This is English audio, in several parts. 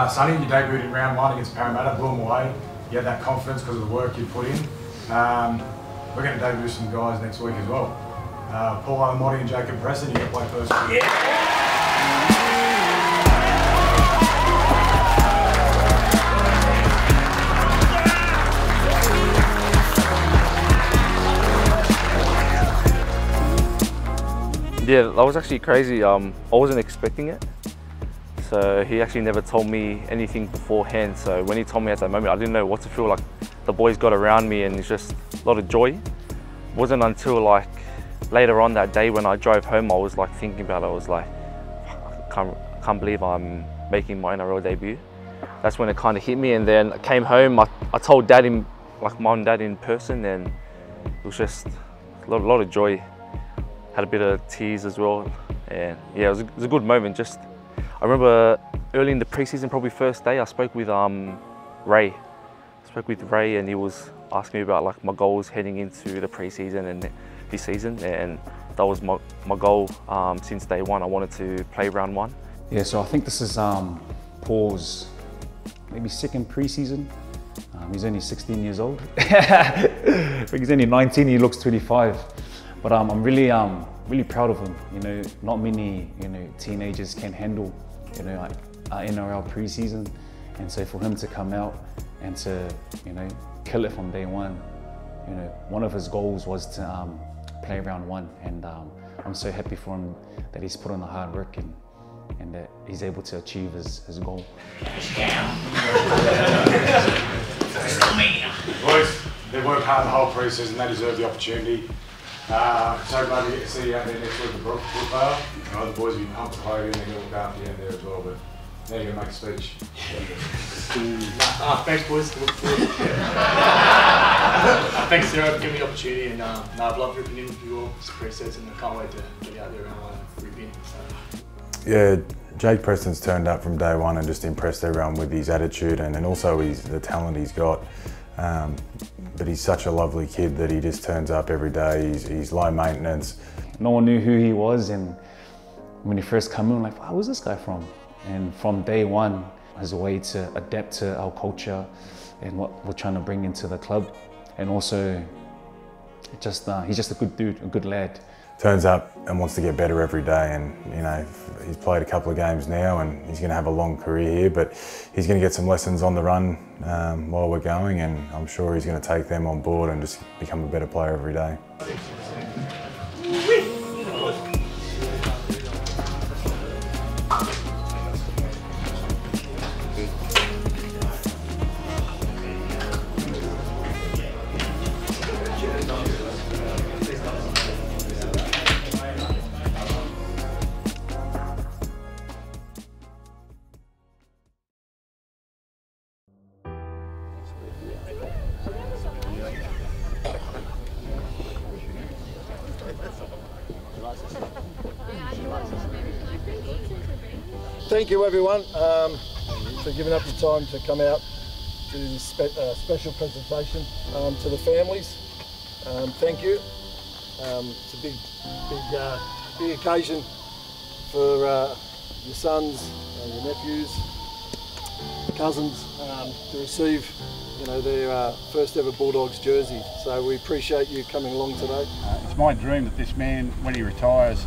Sonny, you debuted in round 1 against Parramatta, blew them away. You had that confidence because of the work you put in. We're going to debut some guys next week as well. Paul Alamotti and Jacob Preston, you get to play first. Yeah, that was actually crazy. I wasn't expecting it. So he actually never told me anything beforehand. So when he told me at that moment, I didn't know what to feel like. The boys got around me and it's just a lot of joy. It wasn't until like later on that day when I drove home, I was like thinking about it. I was like, I can't believe I'm making my NRL debut. That's when it kind of hit me. And then I came home, I told Dad, like Mum and Dad in person, and it was just a lot of joy. Had a bit of tears as well. And yeah, it was a good moment. I remember early in the preseason, probably first day, I spoke with Ray. And he was asking me about like my goals heading into the preseason and this season, and that was my goal since day one. I wanted to play round 1. Yeah, so I think this is Paul's maybe second preseason. He's only 16 years old. I think he's only 19. He looks 25. But I'm really proud of him. You know, not many teenagers can handle like NRL preseason, and so for him to come out and to kill it from day one. One of his goals was to play round 1, and I'm so happy for him that he's put on the hard work and that he's able to achieve his goal. Boys, they've worked hard the whole pre-season, they deserve the opportunity. So glad to get to see you out there next week at Brookvale. The boys will be pumped to play in, they're going to look after you out there as well, but now you're going to make a speech. Thanks boys, thanks Sarah for giving me the opportunity, and I've loved ripping in with you all this pre-season, and I can't wait to get out there and rip in. So. Yeah, Jake Preston's turned up from day one and just impressed everyone with his attitude and also the talent he's got. But he's such a lovely kid that he just turns up every day. He's low maintenance. No one knew who he was, and when he first came in, I'm like, wow, where's this guy from? And from day one, as a way to adapt to our culture and what we're trying to bring into the club. And also, he's just a good dude, a good lad. Turns up and wants to get better every day, and he's played a couple of games now and he's going to have a long career here, but he's going to get some lessons on the run while we're going, and I'm sure he's going to take them on board and just become a better player every day. Thank you everyone for giving up your time to come out to this special presentation to the families. Thank you. It's a big occasion for your sons, your nephews, cousins to receive their first ever Bulldogs jersey. So we appreciate you coming along today. It's my dream that this man, when he retires,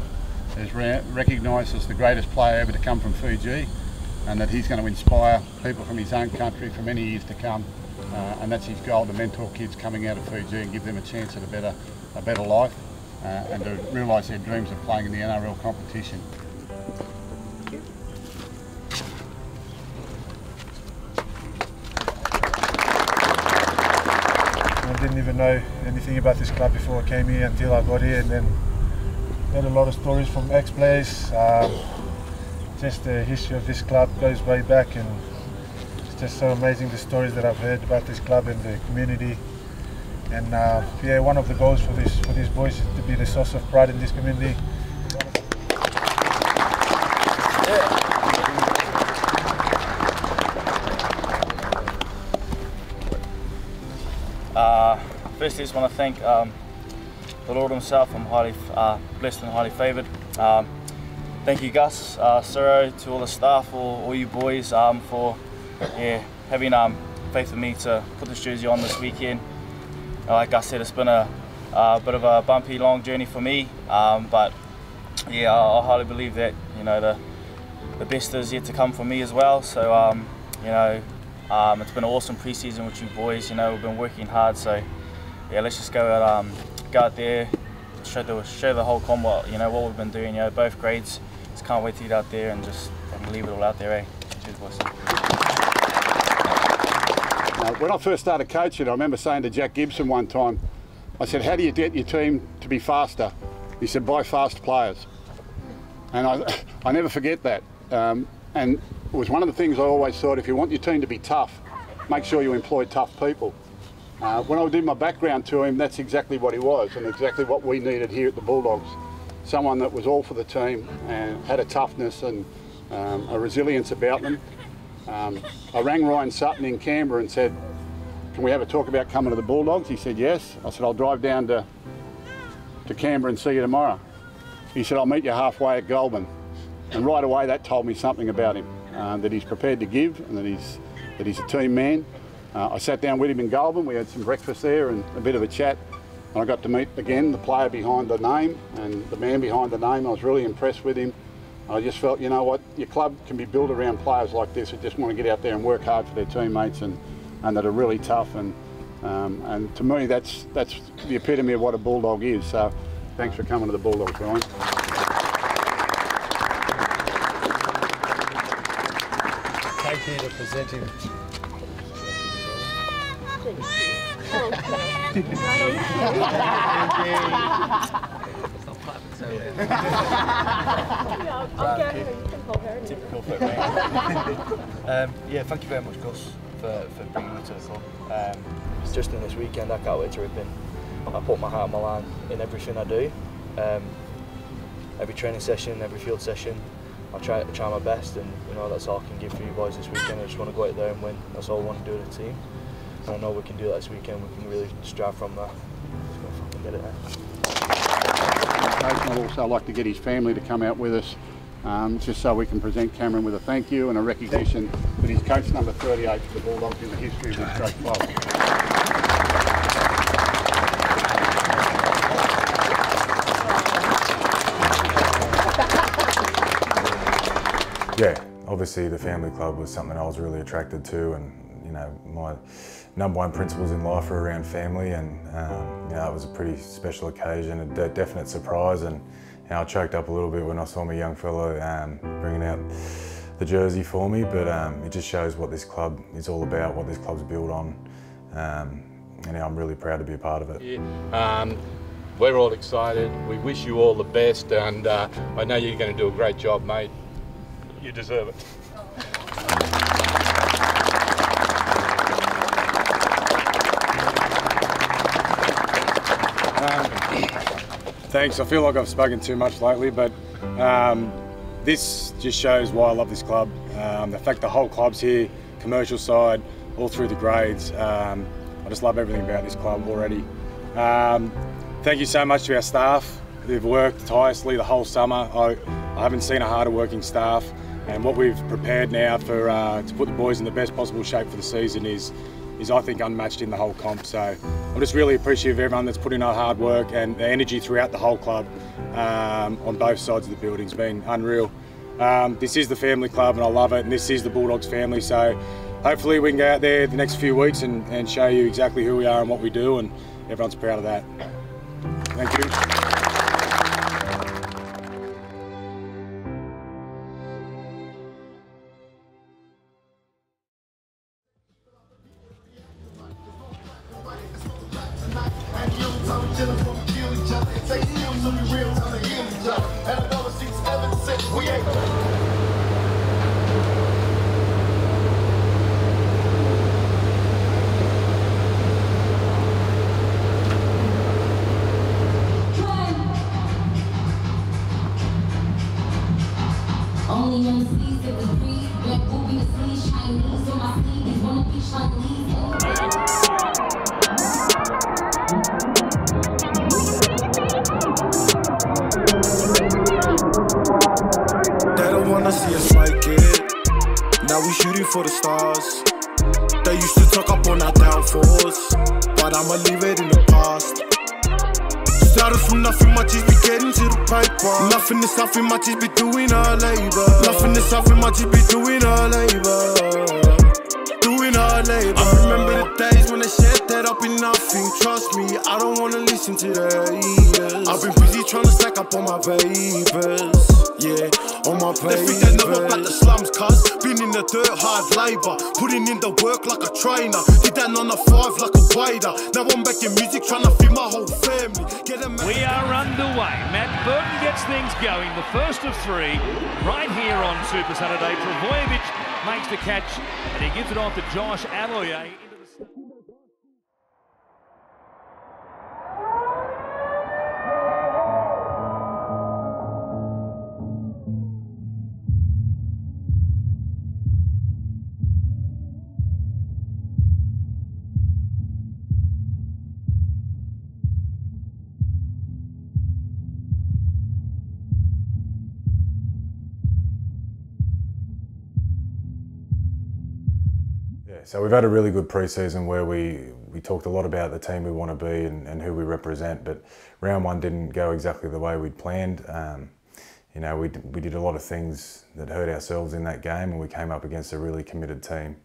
is recognised as the greatest player ever to come from Fiji, and that he's going to inspire people from his own country for many years to come. And that's his goal, to mentor kids coming out of Fiji and give them a chance at a better life, and to realise their dreams of playing in the NRL competition. I didn't even know anything about this club before I came here until I got here, and then heard a lot of stories from ex-players. Just the history of this club goes way back, and it's just so amazing the stories that I've heard about this club and the community. And yeah, one of the goals for these boys is to be the source of pride in this community. Firstly, I just want to thank the Lord himself. I'm highly blessed and highly favoured. thank you, Gus, Suro, to all the staff, all you boys, for having faith in me to put this jersey on this weekend. Like Gus said, it's been a bit of a bumpy, long journey for me, but yeah, I highly believe that the best is yet to come for me as well. So it's been an awesome pre-season with you boys. We've been working hard. So yeah, let's just go out there, show the whole combat. What we've been doing. Both grades. Just can't wait to get out there and just leave it all out there. Cheers, boys. When I first started coaching, I remember saying to Jack Gibson one time, I said, how do you get your team to be faster? He said, buy fast players. And I never forget that. And it was one of the things I always thought, if you want your team to be tough, make sure you employ tough people. When I did my background to him, that's exactly what he was and exactly what we needed here at the Bulldogs. Someone that was all for the team and had a toughness and a resilience about them. I rang Ryan Sutton in Canberra and said, can we have a talk about coming to the Bulldogs? He said yes. I said, I'll drive down to Canberra and see you tomorrow. He said, I'll meet you halfway at Goulburn. And right away that told me something about him, that he's prepared to give and that he's a team man. I sat down with him in Goulburn, we had some breakfast there and a bit of a chat. And I got to meet again the player behind the name and the man behind the name. I was really impressed with him. I just felt, you know what, your club can be built around players like this who just want to get out there and work hard for their teammates and that are really tough. And to me, that's the epitome of what a Bulldog is. So thanks for coming to the Bulldogs, Ryan. Take here to present him. Yeah, thank you very much, Gus, for bringing me to the club. Just in this weekend, I can't wait to rip in. I put my heart on my line in everything I do. Every training session, every field session, I try my best, and that's all I can give for you boys this weekend. I just want to go out there and win. That's all I want to do as a team. And I know we can do that this weekend. We can really strive from that. Just going to fucking get it there. I'd also like to get his family to come out with us, just so we can present Cameron with a thank you and a recognition that he's coach number 38 for the Bulldogs in the history of this great club. Yeah, obviously the family club was something I was really attracted to, and my #1 principles in life are around family, and it was a pretty special occasion, a definite surprise, and I choked up a little bit when I saw my young fellow bringing out the jersey for me, but it just shows what this club is all about, what this club's built on, and I'm really proud to be a part of it. Yeah. We're all excited, we wish you all the best, and I know you're going to do a great job, mate. You deserve it. Thanks. I feel like I've spoken too much lately, but this just shows why I love this club. The fact the whole club's here, commercial side, all through the grades. I just love everything about this club already. Thank you so much to our staff. They've worked tirelessly the whole summer. I haven't seen a harder working staff, and what we've prepared now for to put the boys in the best possible shape for the season is I think unmatched in the whole comp. So I'm just really appreciative of everyone that's put in that hard work and the energy throughout the whole club on both sides of the building. It's been unreal. This is the family club and I love it, and this is the Bulldogs family. So hopefully we can go out there the next few weeks and show you exactly who we are and what we do, and everyone's proud of that. Thank you. Only on the sleeves of the breeze, black booby, the sleeves, Chinese on my sleeves, wanna be Chinese. we shooting for the stars. They used to talk up on our downfalls, but I'ma leave it in the past. Started from nothing, much is be getting to the paper. Nothing is nothing, much is be doing our labour. Nothing is nothing, much is be doing our labour. Doing our labour. I remember the days when they said that I'll be nothing. Trust me, I don't wanna listen to the haters. I've been busy trying to stack up on my papers. Yeah, on my papers. They think they know about the slums, cuz been in the dirt, hard labour. Putting in the work like a trainer. Did that on a 5 like a waiter. Now I'm back in music trying to feed my whole family. We are underway. Matt Burton gets things going. The first of 3 right here on Super Saturday. Travojevic makes the catch and he gives it on to Josh Aloye. So we've had a really good pre-season where we talked a lot about the team we want to be and who we represent, but round 1 didn't go exactly the way we'd planned. You know, we did a lot of things that hurt ourselves in that game, and we came up against a really committed team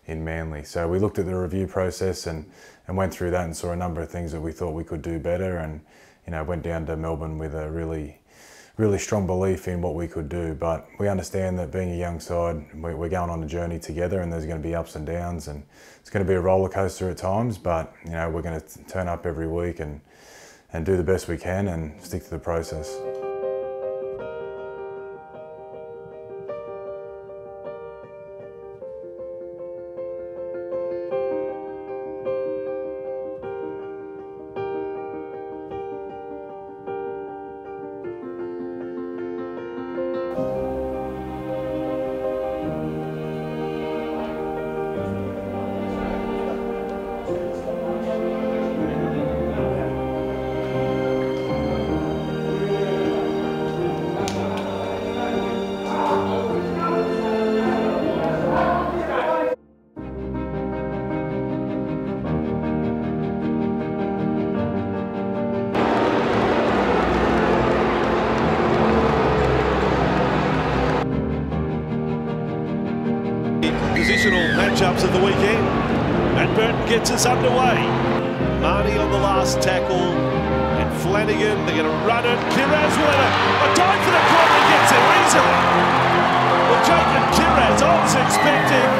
in Manly. So we looked at the review process and went through that and saw a number of things that we thought we could do better, and you know, went down to Melbourne with a really strong belief in what we could do. But we understand that being a young side, we're going on a journey together, and there's going to be ups and downs, and it's going to be a roller coaster at times, but you know, we're going to turn up every week and do the best we can and stick to the process. Positional matchups of the weekend. Matt Burton gets us underway. Marnie on the last tackle, and Flanagan, they're going to run it. Kiraz with a dive for the corner and gets there easily. Well, Jacob Kiraz, I was expecting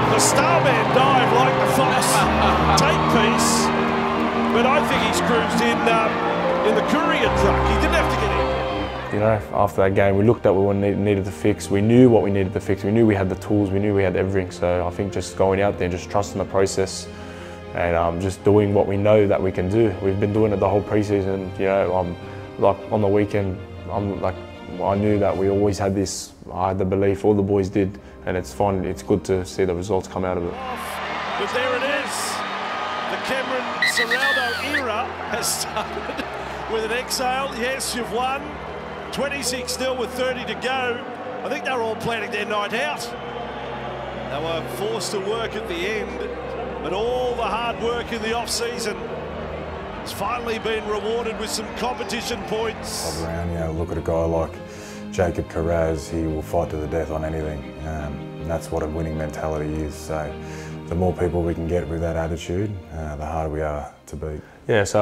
the Starman dive like the Fox take piece, but I think he's cruised in the courier truck. He didn't have to get in. You know, after that game, we looked at what we needed to fix. We knew what we needed to fix. We knew we had the tools. We knew we had everything. So I think just going out there, just trusting the process, and just doing what we know that we can do. We've been doing it the whole preseason. You know, like on the weekend, I knew that we always had this. I had the belief. All the boys did, and it's fun. It's good to see the results come out of it. But there it is. The Cameron Ciraldo era has started with an exhale. Yes, you've won. 26-0 with 30 to go. I think they were all planning their night out. They were forced to work at the end, but all the hard work in the off-season has finally been rewarded with some competition points. Around, you know, look at a guy like Jacob Kiraz, he will fight to the death on anything. And that's what a winning mentality is. So the more people we can get with that attitude, the harder we are to beat. Yeah, so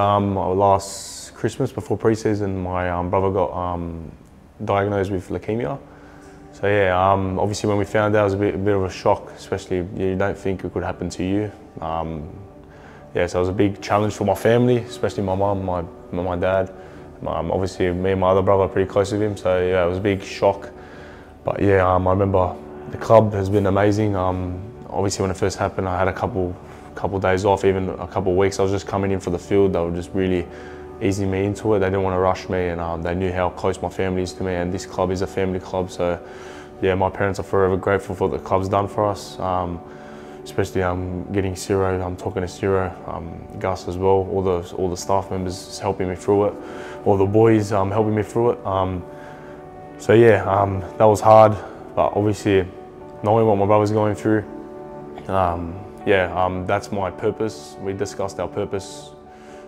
last Christmas before pre-season, my brother got diagnosed with leukemia. So yeah, obviously when we found out, it was a bit of a shock, especially you don't think it could happen to you. Yeah, so it was a big challenge for my family, especially my mum, my dad. Obviously me and my other brother are pretty close with him, so yeah, it was a big shock. But yeah, I remember the club has been amazing. Obviously when it first happened, I had a couple days off, even a couple of weeks. I was just coming in for the field. They were just really easing me into it. They didn't want to rush me, and they knew how close my family is to me, and this club is a family club. So yeah, my parents are forever grateful for what the club's done for us. Especially getting Ciro, I'm talking to Ciro, Gus as well, all the staff members helping me through it, all the boys helping me through it. So yeah, that was hard, but obviously knowing what my brother's going through. That's my purpose. We discussed our purpose.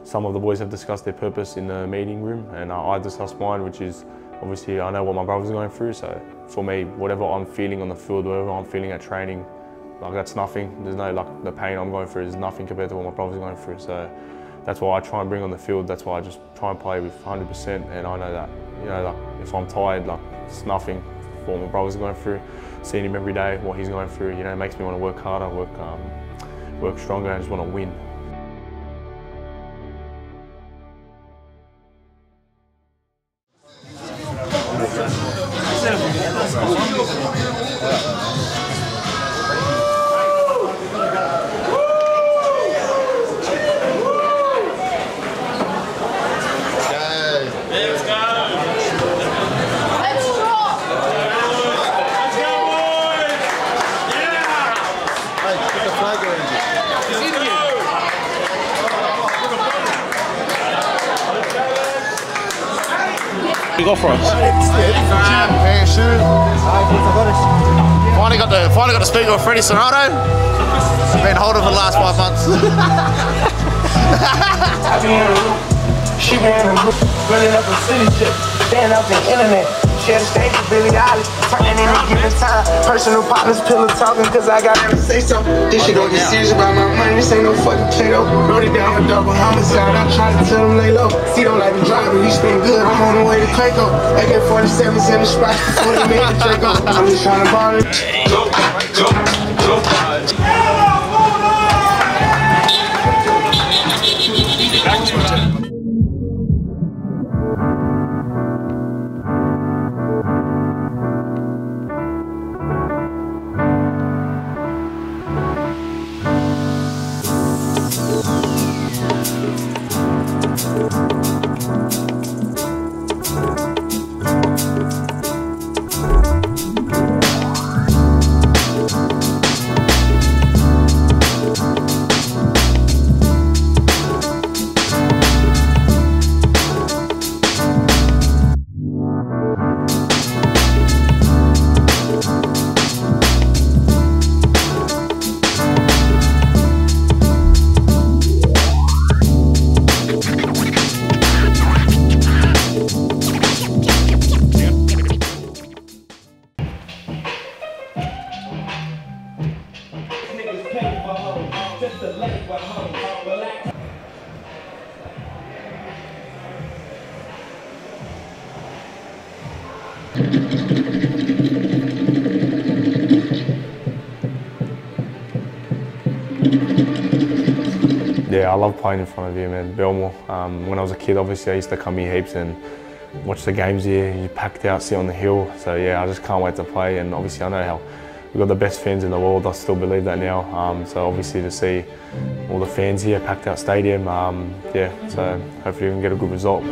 Some of the boys have discussed their purpose in the meeting room, and I discussed mine, which is obviously I know what my brother's going through. So for me, whatever I'm feeling on the field, whatever I'm feeling at training, like that's nothing. There's no, like, the pain I'm going through is nothing compared to what my brother's going through. So that's why I try and bring on the field. That's why I just try and play with 100%. And I know that, you know, like if I'm tired, like it's nothing for what my brother's going through. Seeing him every day, what he's going through, you know, it makes me want to work harder, work stronger. I just want to win. You go for us. Finally got to speak with Freddie Sonato. Been holding for the last 5 months. She ran a group, running up a city jet, stand up the internet. Share the stage with Billy Eilish, turning in a given time. Personal partners, pillow talking, cause I gotta say something. This shit don't get serious about my money, this ain't no fucking Play-Doh. Wrote it down for double homicide, I tried to tell them lay low. See, don't like the driver, he spin good, I'm on the way to Clayco. AK-47's in the spot before they made the Draco. I'm just trying to ball it. Go. Yeah, I love playing in front of you, man. Belmore. When I was a kid, obviously I used to come here heaps and watch the games here. You packed out, sit on the hill. So yeah, I just can't wait to play. And obviously I know how we've got the best fans in the world. I still believe that now. So obviously to see all the fans here, packed out stadium, yeah. So hopefully we can get a good result.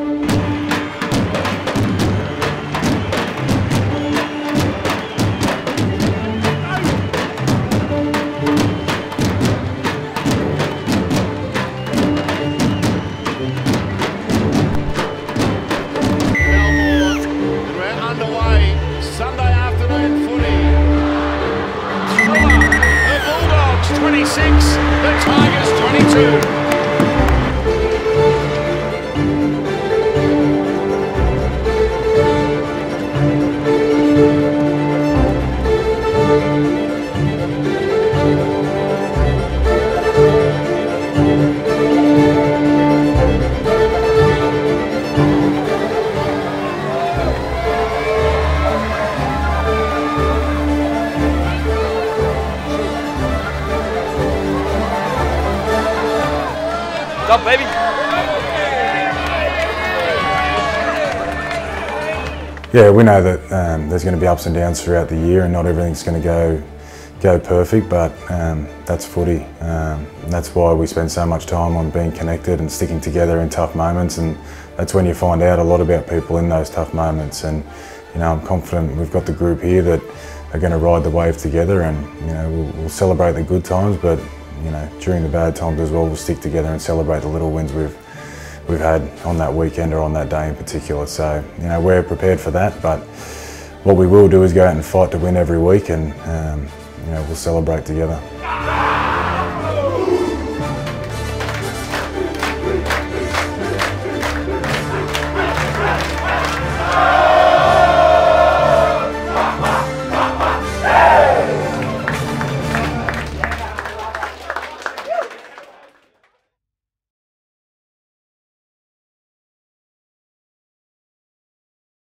Up, baby. Yeah, we know that there's going to be ups and downs throughout the year, and not everything's going to go perfect. But that's footy. That's why we spend so much time on being connected and sticking together in tough moments. And that's when you find out a lot about people in those tough moments. And you know, I'm confident we've got the group here that are going to ride the wave together. And you know, we'll celebrate the good times, but you know, during the bad times as well, we'll stick together and celebrate the little wins we've had on that weekend or on that day in particular. So, you know, we're prepared for that, but what we will do is go out and fight to win every week, and you know, we'll celebrate together.